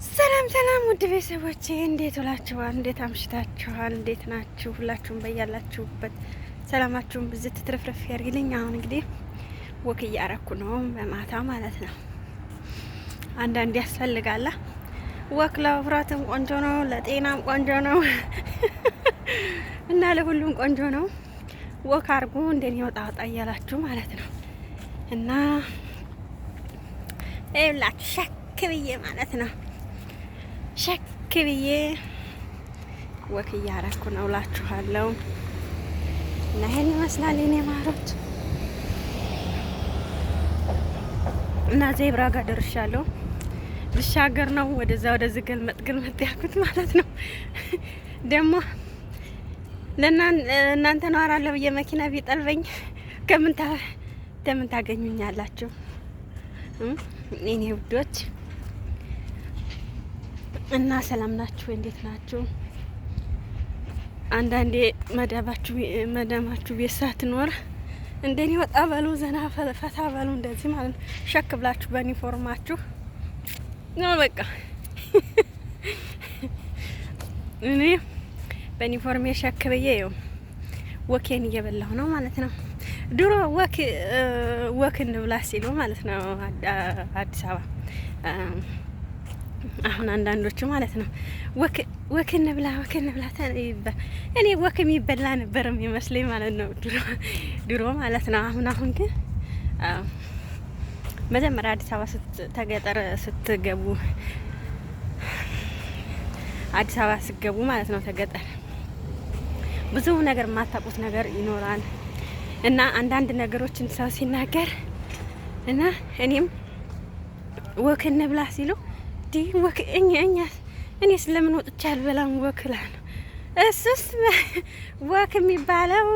ሰላም ሰላም ውድ ቤተሰቦቼ እንዴት ውላችኋል? እንዴት አምሽታችኋል? እንዴት ናችሁ? ሁላችሁም በያላችሁበት ሰላማችሁን ብዝት ትርፍርፍ ያርግልኝ። አሁን እንግዲህ ወክ እያረኩ ነው፣ በማታ ማለት ነው። አንዳንዴ ያስፈልጋላ ወክ። ለውፍረትም ቆንጆ ነው፣ ለጤናም ቆንጆ ነው እና ለሁሉም ቆንጆ ነው። ወክ አርጉ እንደኔ ወጣ ወጣ እያላችሁ ማለት ነው። እና ይኸውላችሁ ሸክ ብዬ ማለት ነው ሸክ ብዬ ወክ እያረኩ ነው እላችኋለሁ። እና ይሄን ይመስላል የኔ ማሮች። እና ዜብራ ጋር ደርሻለሁ። ልሻገር ነው ወደዛ ወደዚህ ገልመጥ ያልኩት ማለት ነው። ደግሞ እናንተ ነው አራለሁ ብዬ መኪና ቢጠልበኝ ከምን ታገኙኛላችሁ የኔ ውዶች? እና ሰላም ናችሁ? እንዴት ናችሁ? አንዳንዴ መዳማችሁ ቤት ሳትኖር እንደኔ ወጣ በሉ፣ ዘና ፈታ በሉ፣ እንደዚህ ማለት ነው። ሸክ ብላችሁ በዩኒፎርማችሁ ነው በቃ። እኔ በዩኒፎርሜ ሸክ ብዬ ይኸው ወኬን እየበላሁ ነው ማለት ነው። ድሮ ወክ እንብላ ሲሉ ማለት ነው አዲስ አበባ። አሁን አንዳንዶቹ ማለት ነው ወክ እንብላ እኔ ወክ የሚበላ ነበር የሚመስለኝ ማለት ነው ድሮ ማለት ነው። አሁን ግን መጀመሪያ አዲስ አበባ ተገጠር ስትገቡ አዲስ አበባ ስትገቡ ማለት ነው ተገጠር ብዙ ነገር የማታውቁት ነገር ይኖራል እና አንዳንድ ነገሮችን ሰው ሲናገር እና እኔም ወክ እንብላ ሲሉ ወክ እኔ ስለምን ወጥቼ አልበላም ወክ እላለሁ። እሱስ ወክ የሚባለው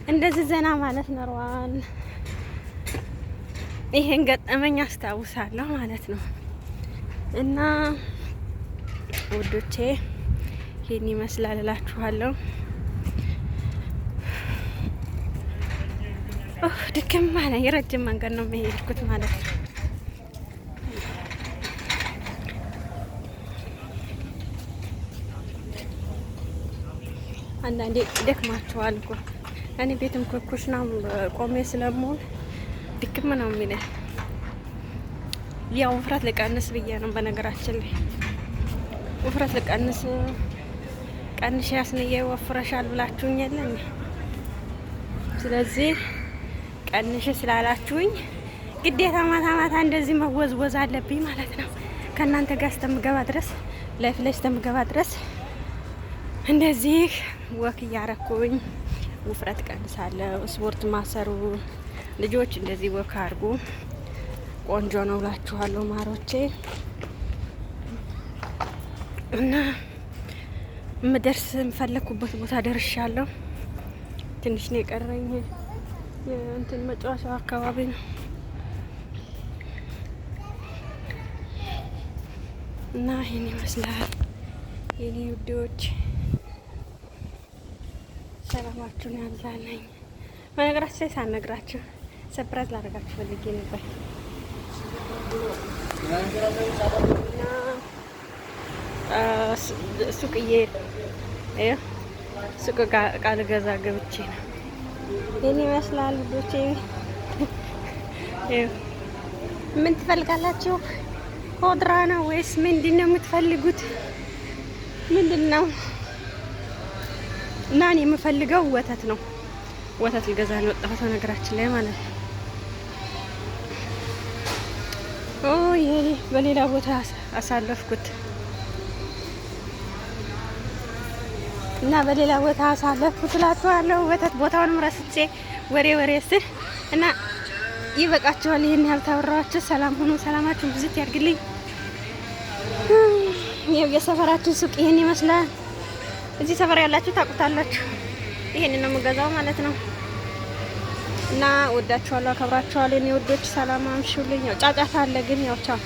እንደዚህ ዘና ማለት ኖሯል። ይሄን ገጠመኝ አስታውሳለሁ ማለት ነው። እና ውዶቼ ይሄን ይመስላል እላችኋለሁ። ድክም ማለት የረጅም መንገድ ነው የሄድኩት ማለት ነው። አንዳንዴ ደክማችኋል እኮ እኔ ቤትም ኩሽና ቆሜ ስለምውል ድክም ነው የሚለኝ። ያው ውፍረት ልቀንስ ብዬ ነው። በነገራችን ላይ ውፍረት ልቀንስ ቀንሽ ያስነየ ወፍረሻል ብላችሁኝ የለን። ስለዚህ ቀንሽ ስላላችሁኝ ግዴታ ማታ እንደዚህ መወዝወዝ አለብኝ ማለት ነው። ከእናንተ ጋር እስከምገባ ድረስ ላይፍ ላይ እስከምገባ ድረስ እንደዚህ ወክ እያረኩኝ ውፍረት ቀንሳለሁ። ስፖርት ማሰሩ ልጆች እንደዚህ ወክ አድርጉ፣ ቆንጆ ነው እላችኋለሁ ማሮቼ። እና ምደርስ የምፈለኩበት ቦታ ደርሻለሁ። ትንሽ ነው የቀረኝ። የእንትን መጫወቻው አካባቢ ነው እና ይሄን ይመስላል የኔ ውዶች። ሰላማችሁን ያብዛልኝ። በነገራችን ላይ ሳልነግራችሁ ሰርፕራይዝ ላደርጋችሁ ፈልጌ ነበር እና ሱቅ እቃ ልገዛ ገብቼ ነው። ይሄን ይመስላል ልጆቼ። ምን ትፈልጋላችሁ? ኮድራ ነው ወይስ ምንድን ነው የምትፈልጉት? ምንድን ነው? እና እኔ የምፈልገው ወተት ነው። ወተት ልገዛ ነው የወጣሁት ነገራችን ላይ ማለት ነው። ይሄ በሌላ ቦታ አሳለፍኩት እና በሌላ ቦታ አሳለፍኩት እላችኋለሁ። ወተት ቦታውንም ረስቼ ወሬ ስል እና ይበቃችኋል። ይሄን ያህል ታወራችሁ። ሰላም ሁኑ። ሰላማችሁን ብዝት ያድርግልኝ። የሰፈራችን ሱቅ ይሄን ይመስላል። እዚህ ሰፈር ያላችሁ ታውቁታላችሁ። ይሄንን ነው የምገዛው ማለት ነው። እና ወዳችኋለሁ፣ አከብራችኋለሁ የኔ ውዶች። ሰላም አምሹልኝ። ያው ጫጫታ አለ ግን ያው ቻው።